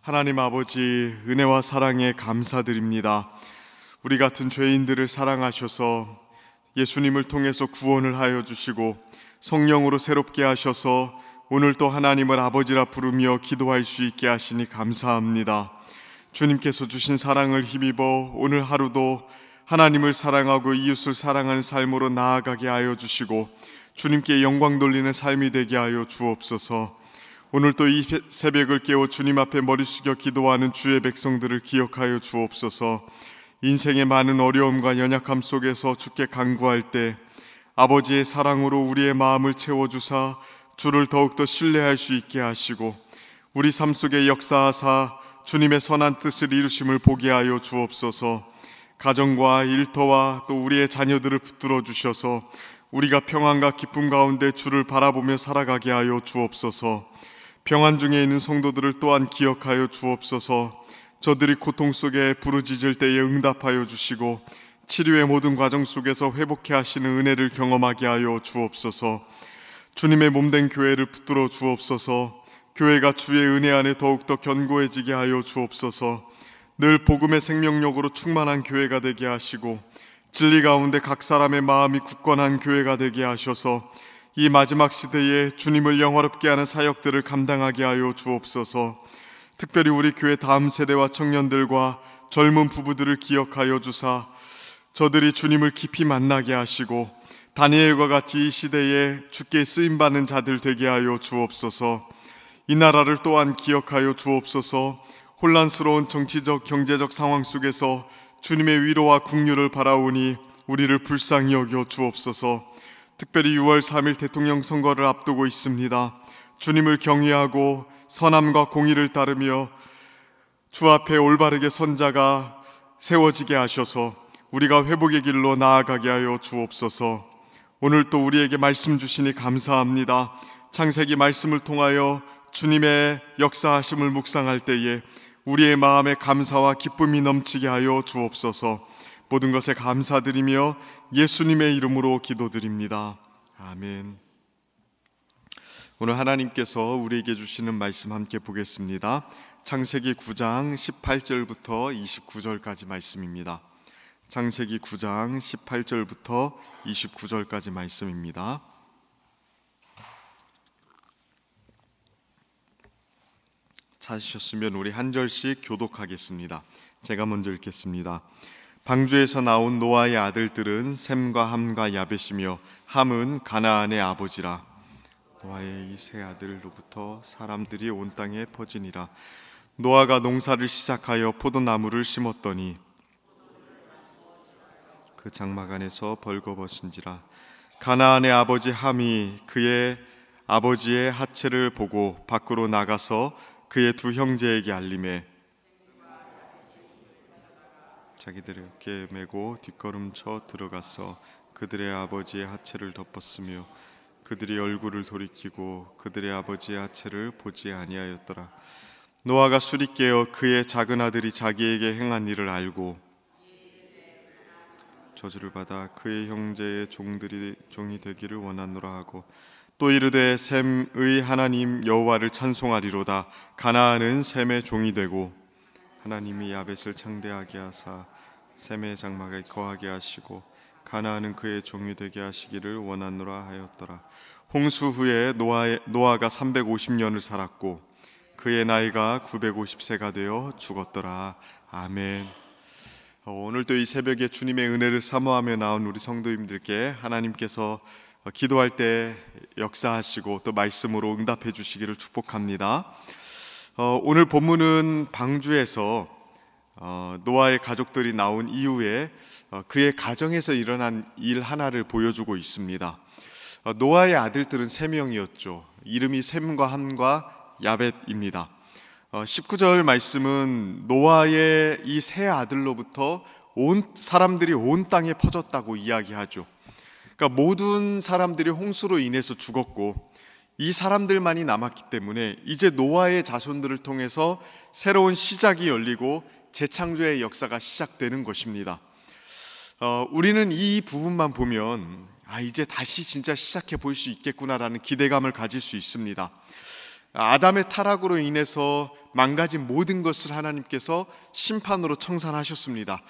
하나님 아버지, 은혜와 사랑에 감사드립니다. 우리 같은 죄인들을 사랑하셔서 예수님을 통해서 구원을 하여 주시고 성령으로 새롭게 하셔서 오늘 또 하나님을 아버지라 부르며 기도할 수 있게 하시니 감사합니다. 주님께서 주신 사랑을 힘입어 오늘 하루도 하나님을 사랑하고 이웃을 사랑하는 삶으로 나아가게 하여 주시고 주님께 영광 돌리는 삶이 되게 하여 주옵소서. 오늘 또 이 새벽을 깨워 주님 앞에 머리 숙여 기도하는 주의 백성들을 기억하여 주옵소서. 인생의 많은 어려움과 연약함 속에서 주께 간구할 때 아버지의 사랑으로 우리의 마음을 채워주사 주를 더욱더 신뢰할 수 있게 하시고 우리 삶 속에 역사하사 주님의 선한 뜻을 이루심을 보게 하여 주옵소서. 가정과 일터와 또 우리의 자녀들을 붙들어 주셔서 우리가 평안과 기쁨 가운데 주를 바라보며 살아가게 하여 주옵소서. 평안 중에 있는 성도들을 또한 기억하여 주옵소서. 저들이 고통 속에 부르짖을 때에 응답하여 주시고 치료의 모든 과정 속에서 회복해 하시는 은혜를 경험하게 하여 주옵소서. 주님의 몸된 교회를 붙들어 주옵소서. 교회가 주의 은혜 안에 더욱더 견고해지게 하여 주옵소서. 늘 복음의 생명력으로 충만한 교회가 되게 하시고 진리 가운데 각 사람의 마음이 굳건한 교회가 되게 하셔서 이 마지막 시대에 주님을 영화롭게 하는 사역들을 감당하게 하여 주옵소서. 특별히 우리 교회 다음 세대와 청년들과 젊은 부부들을 기억하여 주사 저들이 주님을 깊이 만나게 하시고 다니엘과 같이 이 시대에 주께 쓰임받는 자들 되게 하여 주옵소서. 이 나라를 또한 기억하여 주옵소서. 혼란스러운 정치적 경제적 상황 속에서 주님의 위로와 긍휼을 바라오니 우리를 불쌍히 여겨 주옵소서. 특별히 6월 3일 대통령 선거를 앞두고 있습니다. 주님을 경외하고 선함과 공의를 따르며 주 앞에 올바르게 선자가 세워지게 하셔서 우리가 회복의 길로 나아가게 하여 주옵소서. 오늘 또 우리에게 말씀 주시니 감사합니다. 창세기 말씀을 통하여 주님의 역사하심을 묵상할 때에 우리의 마음에 감사와 기쁨이 넘치게 하여 주옵소서. 모든 것에 감사드리며 예수님의 이름으로 기도드립니다. 아멘. 오늘 하나님께서 우리에게 주시는 말씀 함께 보겠습니다. 창세기 9장 18절부터 29절까지 말씀입니다. 창세기 9장 18절부터 29절까지 말씀입니다. 찾으셨으면 우리 한 절씩 교독하겠습니다. 제가 먼저 읽겠습니다. 방주에서 나온 노아의 아들들은 셈과 함과 야벳이며 함은 가나안의 아버지라. 노아의 이 세 아들로부터 사람들이 온 땅에 퍼지니라. 노아가 농사를 시작하여 포도나무를 심었더니 그 장막 안에서 벌거벗은지라. 가나안의 아버지 함이 그의 아버지의 하체를 보고 밖으로 나가서 그의 두 형제에게 알림해 자기들의 어깨에 메고 뒷걸음쳐 들어가서 그들의 아버지의 하체를 덮었으며 그들이 얼굴을 돌이키고 그들의 아버지의 하체를 보지 아니하였더라. 노아가 술이 깨어 그의 작은 아들이 자기에게 행한 일을 알고 저주를 받아 그의 형제의 종이 되기를 원하노라 하고 또 이르되 셈의 하나님 여호와를 찬송하리로다. 가나안은 셈의 종이 되고 하나님이 야벳을 창대하게 하사 셈의 장막에 거하게 하시고 가나안은 그의 종이 되게 하시기를 원하노라 하였더라. 홍수 후에 노아가 350년을 살았고 그의 나이가 950세가 되어 죽었더라. 아멘. 오늘도 이 새벽에 주님의 은혜를 사모하며 나온 우리 성도님들께 하나님께서 기도할 때 역사하시고 또 말씀으로 응답해 주시기를 축복합니다. 오늘 본문은 방주에서 노아의 가족들이 나온 이후에 그의 가정에서 일어난 일 하나를 보여주고 있습니다. 노아의 아들들은 3명이었죠. 이름이 셈과 함과 야벳입니다. 19절 말씀은 노아의 이 세 아들로부터 온 사람들이 온 땅에 퍼졌다고 이야기하죠. 그러니까 모든 사람들이 홍수로 인해서 죽었고 이 사람들만이 남았기 때문에 이제 노아의 자손들을 통해서 새로운 시작이 열리고 재창조의 역사가 시작되는 것입니다. 우리는 이 부분만 보면 이제 다시 진짜 시작해 볼 수 있겠구나라는 기대감을 가질 수 있습니다. 아담의 타락으로 인해서 망가진 모든 것을 하나님께서 심판으로 청산하셨습니다.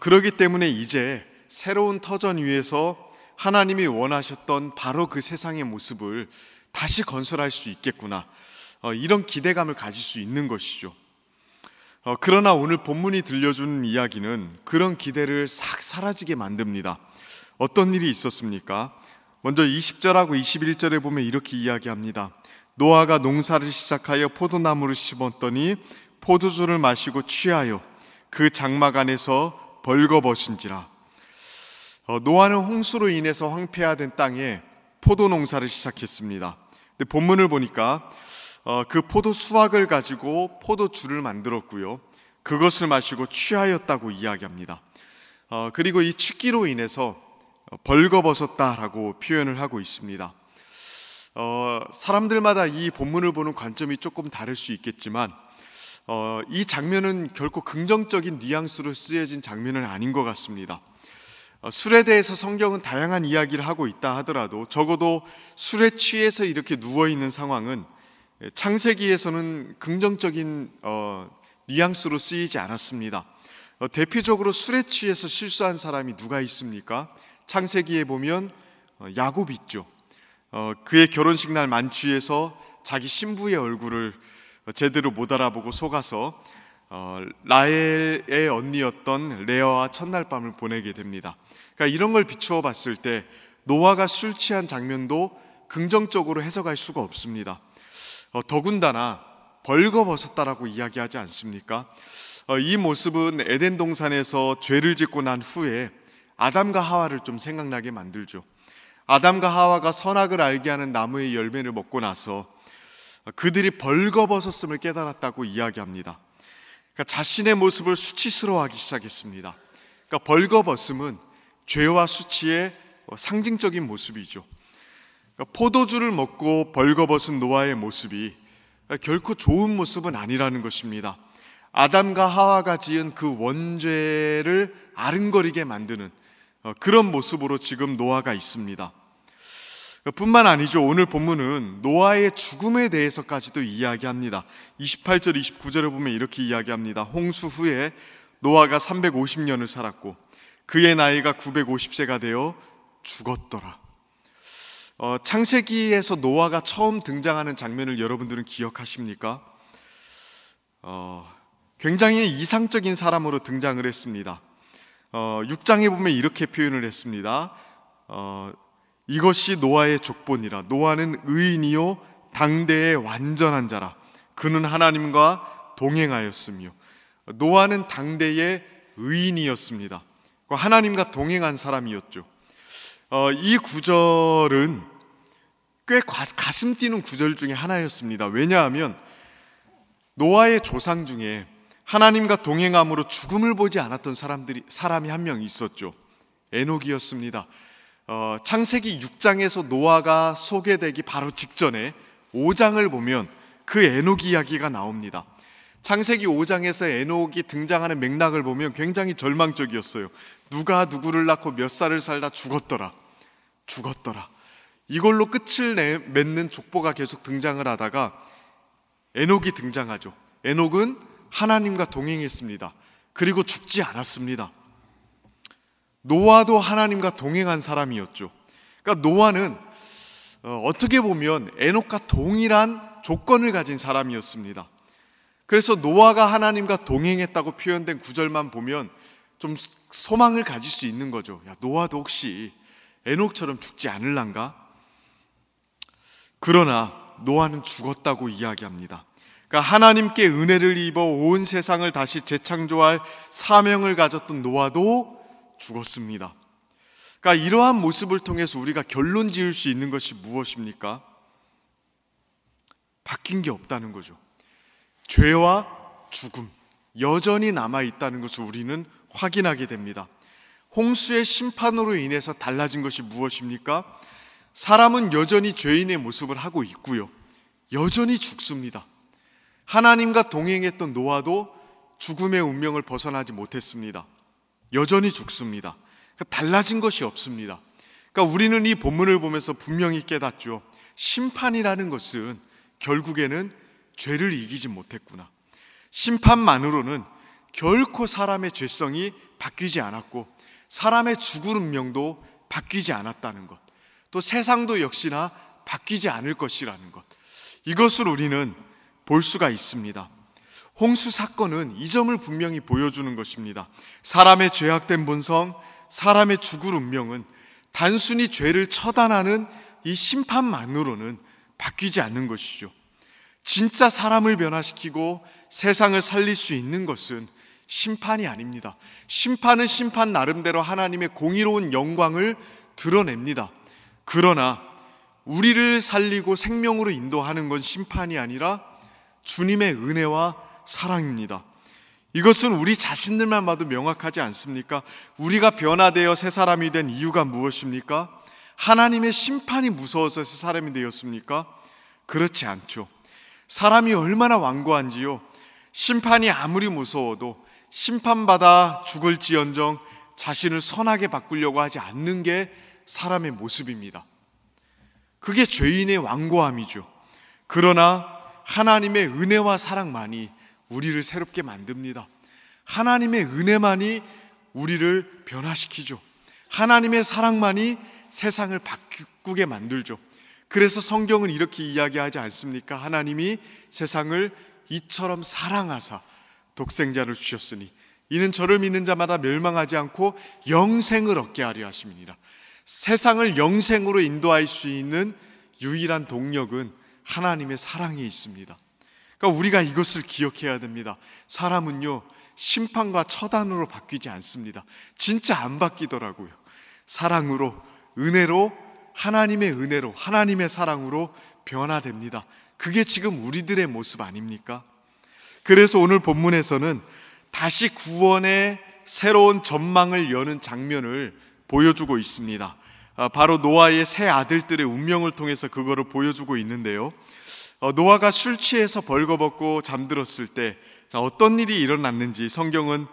그렇기 때문에 이제 새로운 터전 위에서 하나님이 원하셨던 바로 그 세상의 모습을 다시 건설할 수 있겠구나, 이런 기대감을 가질 수 있는 것이죠. 그러나 오늘 본문이 들려주는 이야기는 그런 기대를 싹 사라지게 만듭니다. 어떤 일이 있었습니까? 먼저 20절하고 21절에 보면 이렇게 이야기합니다. 노아가 농사를 시작하여 포도나무를 심었더니 포도주를 마시고 취하여 그 장막 안에서 벌거벗은지라. 노아는 홍수로 인해서 황폐화된 땅에 포도 농사를 시작했습니다. 근데 본문을 보니까 그 포도 수확을 가지고 포도주를 만들었고요, 그것을 마시고 취하였다고 이야기합니다. 그리고 이 취기로 인해서 벌거벗었다라고 표현을 하고 있습니다. 사람들마다 이 본문을 보는 관점이 조금 다를 수 있겠지만 이 장면은 결코 긍정적인 뉘앙스로 쓰여진 장면은 아닌 것 같습니다. 술에 대해서 성경은 다양한 이야기를 하고 있다 하더라도 적어도 술에 취해서 이렇게 누워있는 상황은 창세기에서는 긍정적인 뉘앙스로 쓰이지 않았습니다. 대표적으로 술에 취해서 실수한 사람이 누가 있습니까? 창세기에 보면 야곱이 있죠. 그의 결혼식 날 만취해서 자기 신부의 얼굴을 제대로 못 알아보고 속아서 라헬의 언니였던 레아와 첫날 밤을 보내게 됩니다. 그러니까 이런 걸 비추어 봤을 때 노아가 술 취한 장면도 긍정적으로 해석할 수가 없습니다. 더군다나 벌거벗었다라고 이야기하지 않습니까? 이 모습은 에덴 동산에서 죄를 짓고 난 후에 아담과 하와를 좀 생각나게 만들죠. 아담과 하와가 선악을 알게 하는 나무의 열매를 먹고 나서 그들이 벌거벗었음을 깨달았다고 이야기합니다. 그러니까 자신의 모습을 수치스러워하기 시작했습니다. 그러니까 벌거벗음은 죄와 수치의 상징적인 모습이죠. 그러니까 포도주를 먹고 벌거벗은 노아의 모습이 결코 좋은 모습은 아니라는 것입니다. 아담과 하와가 지은 그 원죄를 아른거리게 만드는 그런 모습으로 지금 노아가 있습니다. 뿐만 아니죠. 오늘 본문은 노아의 죽음에 대해서까지도 이야기합니다. 28절 29절에 보면 이렇게 이야기합니다. 홍수 후에 노아가 350년을 살았고 그의 나이가 950세가 되어 죽었더라. 창세기에서 노아가 처음 등장하는 장면을 여러분들은 기억하십니까? 굉장히 이상적인 사람으로 등장을 했습니다. 6장에 보면 이렇게 표현을 했습니다. 이것이 노아의 족보니라. 노아는 의인이요 당대의 완전한 자라. 그는 하나님과 동행하였으며. 노아는 당대의 의인이었습니다. 하나님과 동행한 사람이었죠. 이 구절은 꽤 가슴 뛰는 구절 중에 하나였습니다. 왜냐하면 노아의 조상 중에 하나님과 동행함으로 죽음을 보지 않았던 사람이 한 명 있었죠. 에녹이었습니다. 창세기 6장에서 노아가 소개되기 바로 직전에 5장을 보면 그 에녹 이야기가 나옵니다. 창세기 5장에서 에녹이 등장하는 맥락을 보면 굉장히 절망적이었어요. 누가 누구를 낳고 몇 살을 살다 죽었더라. 이걸로 끝을 맺는 족보가 계속 등장을 하다가 에녹이 등장하죠. 에녹은 하나님과 동행했습니다. 그리고 죽지 않았습니다. 노아도 하나님과 동행한 사람이었죠. 그러니까 노아는 어떻게 보면 에녹과 동일한 조건을 가진 사람이었습니다. 그래서 노아가 하나님과 동행했다고 표현된 구절만 보면 좀 소망을 가질 수 있는 거죠. 야, 노아도 혹시 에녹처럼 죽지 않을란가? 그러나 노아는 죽었다고 이야기합니다. 그러니까 하나님께 은혜를 입어 온 세상을 다시 재창조할 사명을 가졌던 노아도 죽었습니다. 그러니까 이러한 모습을 통해서 우리가 결론 지을 수 있는 것이 무엇입니까? 바뀐 게 없다는 거죠. 죄와 죽음 여전히 남아있다는 것을 우리는 확인하게 됩니다. 홍수의 심판으로 인해서 달라진 것이 무엇입니까? 사람은 여전히 죄인의 모습을 하고 있고요, 여전히 죽습니다. 하나님과 동행했던 노아도 죽음의 운명을 벗어나지 못했습니다. 여전히 죽습니다. 그러니까 달라진 것이 없습니다. 그러니까 우리는 이 본문을 보면서 분명히 깨닫죠. 심판이라는 것은 결국에는 죄를 이기지 못했구나. 심판만으로는 결코 사람의 죄성이 바뀌지 않았고 사람의 죽을 운명도 바뀌지 않았다는 것, 또 세상도 역시나 바뀌지 않을 것이라는 것, 이것을 우리는 볼 수가 있습니다. 홍수 사건은 이 점을 분명히 보여주는 것입니다. 사람의 죄악된 본성, 사람의 죽을 운명은 단순히 죄를 처단하는 이 심판만으로는 바뀌지 않는 것이죠. 진짜 사람을 변화시키고 세상을 살릴 수 있는 것은 심판이 아닙니다. 심판은 심판 나름대로 하나님의 공의로운 영광을 드러냅니다. 그러나 우리를 살리고 생명으로 인도하는 건 심판이 아니라 주님의 은혜와 사랑입니다. 이것은 우리 자신들만 봐도 명확하지 않습니까? 우리가 변화되어 새 사람이 된 이유가 무엇입니까? 하나님의 심판이 무서워서 새 사람이 되었습니까? 그렇지 않죠. 사람이 얼마나 완고한지요, 심판이 아무리 무서워도 심판받아 죽을지언정 자신을 선하게 바꾸려고 하지 않는 게 사람의 모습입니다. 그게 죄인의 완고함이죠. 그러나 하나님의 은혜와 사랑만이 우리를 새롭게 만듭니다. 하나님의 은혜만이 우리를 변화시키죠. 하나님의 사랑만이 세상을 바꾸게 만들죠. 그래서 성경은 이렇게 이야기하지 않습니까? 하나님이 세상을 이처럼 사랑하사 독생자를 주셨으니 이는 저를 믿는 자마다 멸망하지 않고 영생을 얻게 하려 하심이니라. 세상을 영생으로 인도할 수 있는 유일한 동력은 하나님의 사랑에 있습니다. 그러니까 우리가 이것을 기억해야 됩니다. 사람은요, 심판과 처단으로 바뀌지 않습니다. 진짜 안 바뀌더라고요. 사랑으로, 은혜로, 하나님의 은혜로, 하나님의 사랑으로 변화됩니다. 그게 지금 우리들의 모습 아닙니까? 그래서 오늘 본문에서는 다시 구원의 새로운 전망을 여는 장면을 보여주고 있습니다. 바로 노아의 세 아들들의 운명을 통해서 그거를 보여주고 있는데요. 노아가 술 취해서 벌거벗고 잠들었을 때 어떤 일이 일어났는지 성경은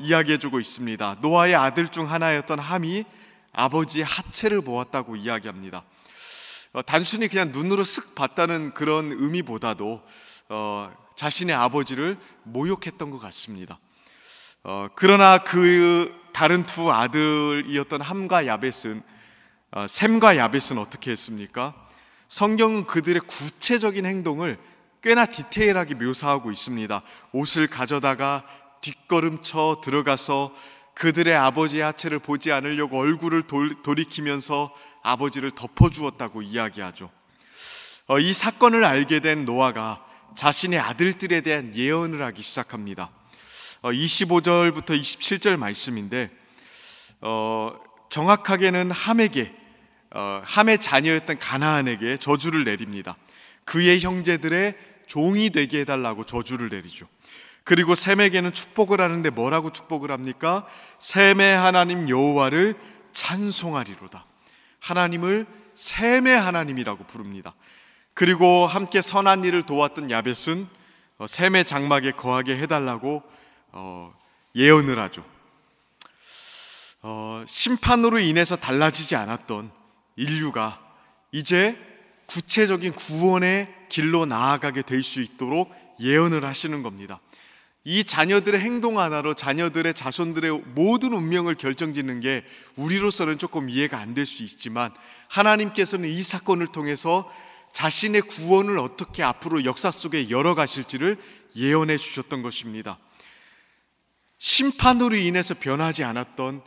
이야기해주고 있습니다. 노아의 아들 중 하나였던 함이 아버지의 하체를 보았다고 이야기합니다. 단순히 그냥 눈으로 쓱 봤다는 그런 의미보다도 자신의 아버지를 모욕했던 것 같습니다. 그러나 그 다른 두 아들이었던 함과 야벳은, 셈과 야벳은 어떻게 했습니까? 성경은 그들의 구체적인 행동을 꽤나 디테일하게 묘사하고 있습니다. 옷을 가져다가 뒷걸음쳐 들어가서 그들의 아버지의 하체를 보지 않으려고 얼굴을 돌이키면서 아버지를 덮어주었다고 이야기하죠. 이 사건을 알게 된 노아가 자신의 아들들에 대한 예언을 하기 시작합니다. 25절부터 27절 말씀인데, 정확하게는 함의 자녀였던 가나안에게 저주를 내립니다. 그의 형제들의 종이 되게 해달라고 저주를 내리죠. 그리고 셈에게는 축복을 하는데 뭐라고 축복을 합니까? 셈의 하나님 여호와를 찬송하리로다. 하나님을 셈의 하나님이라고 부릅니다. 그리고 함께 선한 일을 도왔던 야벳은 셈의 장막에 거하게 해달라고 예언을 하죠. 심판으로 인해서 달라지지 않았던 인류가 이제 구체적인 구원의 길로 나아가게 될 수 있도록 예언을 하시는 겁니다. 이 자녀들의 행동 하나로 자녀들의 자손들의 모든 운명을 결정짓는 게 우리로서는 조금 이해가 안 될 수 있지만, 하나님께서는 이 사건을 통해서 자신의 구원을 어떻게 앞으로 역사 속에 열어가실지를 예언해 주셨던 것입니다. 심판으로 인해서 변하지 않았던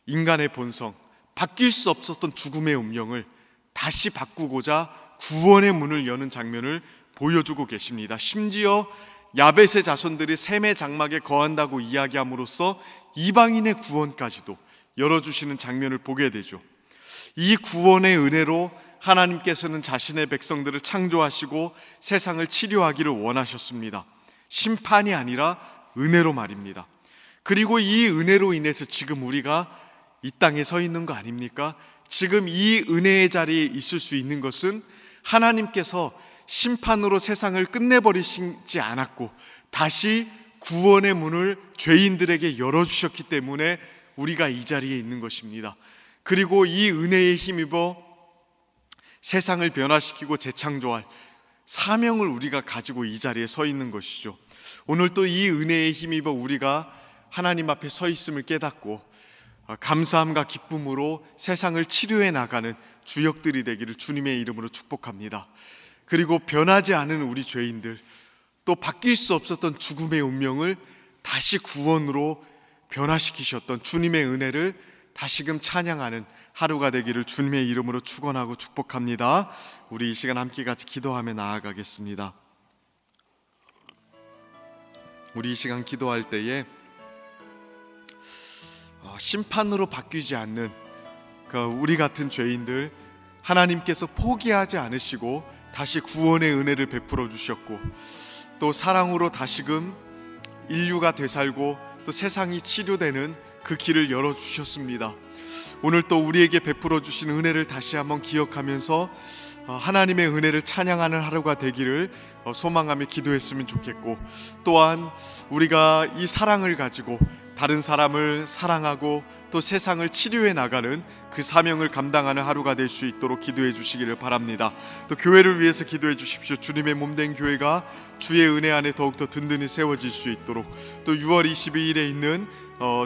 인간의 본성, 바뀔 수 없었던 죽음의 운명을 다시 바꾸고자 구원의 문을 여는 장면을 보여주고 계십니다. 심지어 야벳의 자손들이 셈의 장막에 거한다고 이야기함으로써 이방인의 구원까지도 열어주시는 장면을 보게 되죠. 이 구원의 은혜로 하나님께서는 자신의 백성들을 창조하시고 세상을 치료하기를 원하셨습니다. 심판이 아니라 은혜로 말입니다. 그리고 이 은혜로 인해서 지금 우리가 이 땅에 서 있는 거 아닙니까? 지금 이 은혜의 자리에 있을 수 있는 것은 하나님께서 심판으로 세상을 끝내버리시지 않았고 다시 구원의 문을 죄인들에게 열어주셨기 때문에 우리가 이 자리에 있는 것입니다. 그리고 이 은혜에 힘입어 세상을 변화시키고 재창조할 사명을 우리가 가지고 이 자리에 서 있는 것이죠. 오늘 또 이 은혜에 힘입어 우리가 하나님 앞에 서 있음을 깨닫고 감사함과 기쁨으로 세상을 치료해 나가는 주역들이 되기를 주님의 이름으로 축복합니다. 그리고 변하지 않은 우리 죄인들, 또 바뀔 수 없었던 죽음의 운명을 다시 구원으로 변화시키셨던 주님의 은혜를 다시금 찬양하는 하루가 되기를 주님의 이름으로 축원하고 축복합니다. 우리 이 시간 함께 같이 기도하며 나아가겠습니다. 우리 이 시간 기도할 때에 심판으로 바뀌지 않는 우리 같은 죄인들 하나님께서 포기하지 않으시고 다시 구원의 은혜를 베풀어 주셨고, 또 사랑으로 다시금 인류가 되살고 또 세상이 치료되는 그 길을 열어주셨습니다. 오늘 또 우리에게 베풀어 주신 은혜를 다시 한번 기억하면서 하나님의 은혜를 찬양하는 하루가 되기를 소망하며 기도했으면 좋겠고, 또한 우리가 이 사랑을 가지고 다른 사람을 사랑하고 또 세상을 치료해 나가는 그 사명을 감당하는 하루가 될 수 있도록 기도해 주시기를 바랍니다. 또 교회를 위해서 기도해 주십시오. 주님의 몸된 교회가 주의 은혜 안에 더욱더 든든히 세워질 수 있도록, 또 6월 22일에 있는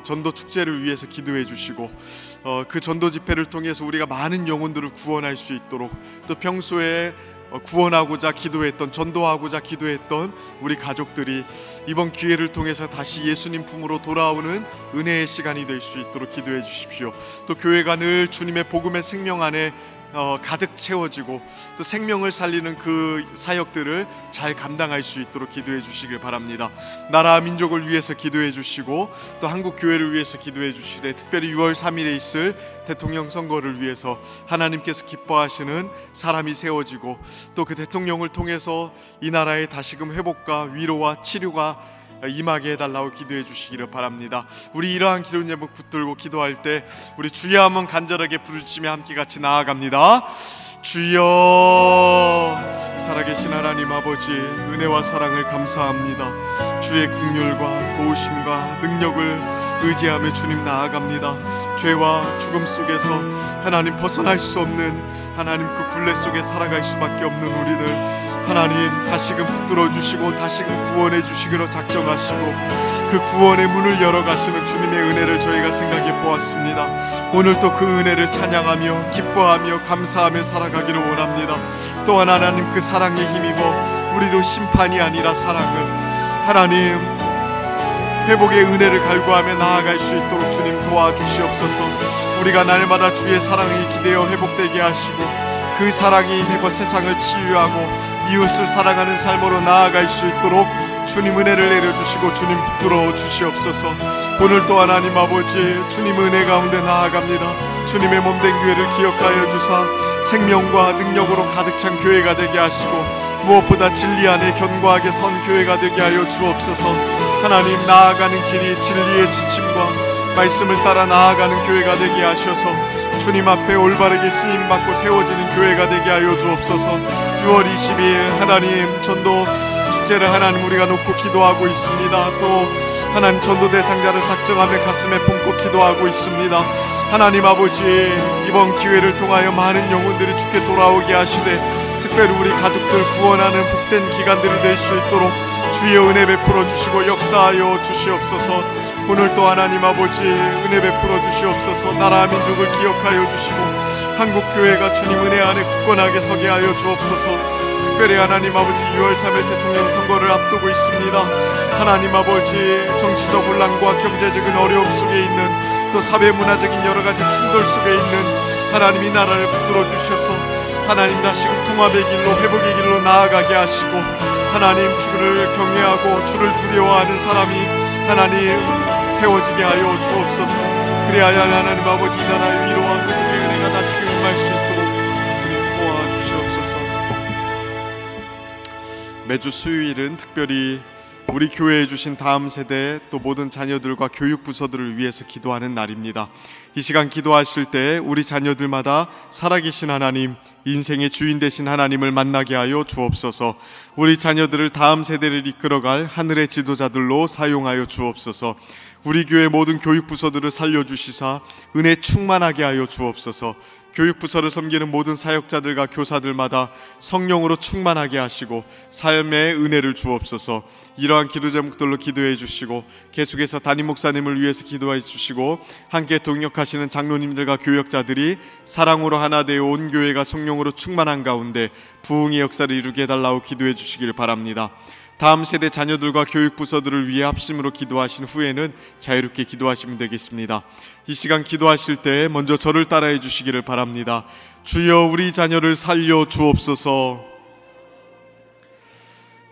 전도 축제를 위해서 기도해 주시고, 그 전도 집회를 통해서 우리가 많은 영혼들을 구원할 수 있도록, 또 평소에 구원하고자 기도했던, 전도하고자 기도했던 우리 가족들이 이번 기회를 통해서 다시 예수님 품으로 돌아오는 은혜의 시간이 될 수 있도록 기도해 주십시오. 또 교회가 늘 주님의 복음의 생명 안에 가득 채워지고 또 생명을 살리는 그 사역들을 잘 감당할 수 있도록 기도해 주시길 바랍니다. 나라와 민족을 위해서 기도해 주시고 또 한국 교회를 위해서 기도해 주시되, 특별히 6월 3일에 있을 대통령 선거를 위해서 하나님께서 기뻐하시는 사람이 세워지고, 또 그 대통령을 통해서 이 나라의 다시금 회복과 위로와 치료가 임하게 해달라고 기도해 주시기를 바랍니다. 우리 이러한 기도 제목 붙들고 기도할 때 우리 주여 한번 간절하게 부르짖으며 함께 같이 나아갑니다. 주여, 살아계신 하나님 아버지, 은혜와 사랑을 감사합니다. 주의 긍휼과 도우심과 능력을 의지하며 주님 나아갑니다. 죄와 죽음 속에서 하나님 벗어날 수 없는 하나님 그 굴레 속에 살아갈 수밖에 없는 우리를 하나님 다시금 붙들어 주시고 다시금 구원해 주시기로 작정하시고 그 구원의 문을 열어가시는 주님의 은혜를 저희가 생각해 보았습니다. 오늘 또 그 은혜를 찬양하며 기뻐하며 감사하며 살아가기를 원합니다. 또한 하나님 그 사랑에 힘입어 우리도 심판이 아니라 사랑을, 하나님 회복의 은혜를 갈구하며 나아갈 수 있도록 주님 도와주시옵소서. 우리가 날마다 주의 사랑에 기대어 회복되게 하시고 그 사랑에 힘입어 세상을 치유하고 이웃을 사랑하는 삶으로 나아갈 수 있도록 주님 은혜를 내려주시고 주님 붙들어 주시옵소서. 오늘 또 하나님 아버지, 주님 은혜 가운데 나아갑니다. 주님의 몸된 교회를 기억하여 주사 생명과 능력으로 가득 찬 교회가 되게 하시고 무엇보다 진리 안에 견고하게 선 교회가 되게 하여 주옵소서. 하나님, 나아가는 길이 진리의 지침과 말씀을 따라 나아가는 교회가 되게 하셔서 주님 앞에 올바르게 쓰임받고 세워지는 교회가 되게 하여 주옵소서. 6월 22일 하나님 전도 축제를 하나님 우리가 놓고 기도하고 있습니다. 또 하나님 전도 대상자를 작정하며 가슴에 품고 기도하고 있습니다. 하나님 아버지, 이번 기회를 통하여 많은 영혼들이 주께 돌아오게 하시되 특별히 우리 가족들 구원하는 복된 기간들이 될 수 있도록 주의 은혜 베풀어 주시고 역사하여 주시옵소서. 오늘 또 하나님 아버지 은혜 베풀어 주시옵소서. 나라와 민족을 기억하여 주시고 한국교회가 주님 은혜 안에 굳건하게 서게 하여 주옵소서. 특별히 하나님 아버지 6월 3일 대통령 선거를 앞두고 있습니다. 하나님 아버지, 정치적 혼란과 경제적인 어려움 속에 있는 또 사회문화적인 여러가지 충돌 속에 있는 하나님 이 나라를 붙들어 주셔서 하나님 다시금 통합의 길로 회복의 길로 나아가게 하시고 하나님 주를 경외하고 주를 두려워하는 사람이 하나님 세워지게 하여 주옵소서. 그리하여 하나님 아버지 이 나라의 위로와 회복의 은혜가 다시금 임할 수 있도록 주님 도와주시옵소서. 매주 수요일은 특별히 우리 교회에 주신 다음 세대 또 모든 자녀들과 교육부서들을 위해서 기도하는 날입니다. 이 시간 기도하실 때 우리 자녀들마다 살아계신 하나님, 인생의 주인 되신 하나님을 만나게 하여 주옵소서. 우리 자녀들을 다음 세대를 이끌어갈 하늘의 지도자들로 사용하여 주옵소서. 우리 교회 모든 교육부서들을 살려주시사 은혜 충만하게 하여 주옵소서. 교육부서를 섬기는 모든 사역자들과 교사들마다 성령으로 충만하게 하시고 삶의 은혜를 주옵소서. 이러한 기도 제목들로 기도해 주시고 계속해서 담임 목사님을 위해서 기도해 주시고 함께 동역하시는 장로님들과 교역자들이 사랑으로 하나 되어 온 교회가 성령으로 충만한 가운데 부흥의 역사를 이루게 해달라고 기도해 주시길 바랍니다. 다음 세대 자녀들과 교육부서들을 위해 합심으로 기도하신 후에는 자유롭게 기도하시면 되겠습니다. 이 시간 기도하실 때 먼저 저를 따라해 주시기를 바랍니다. 주여 우리 자녀를 살려 주옵소서.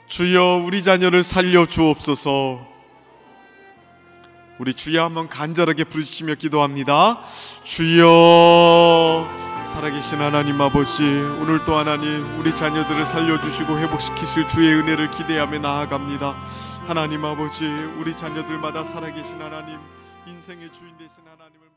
주여 우리 자녀를 살려 주옵소서. 우리 주여 한번 간절하게 부르시며 기도합니다. 주여 살아계신 하나님 아버지, 오늘도 하나님 우리 자녀들을 살려주시고 회복시키실 주의 은혜를 기대하며 나아갑니다. 하나님 아버지, 우리 자녀들마다 살아계신 하나님, 인생의 주인 되신 하나님을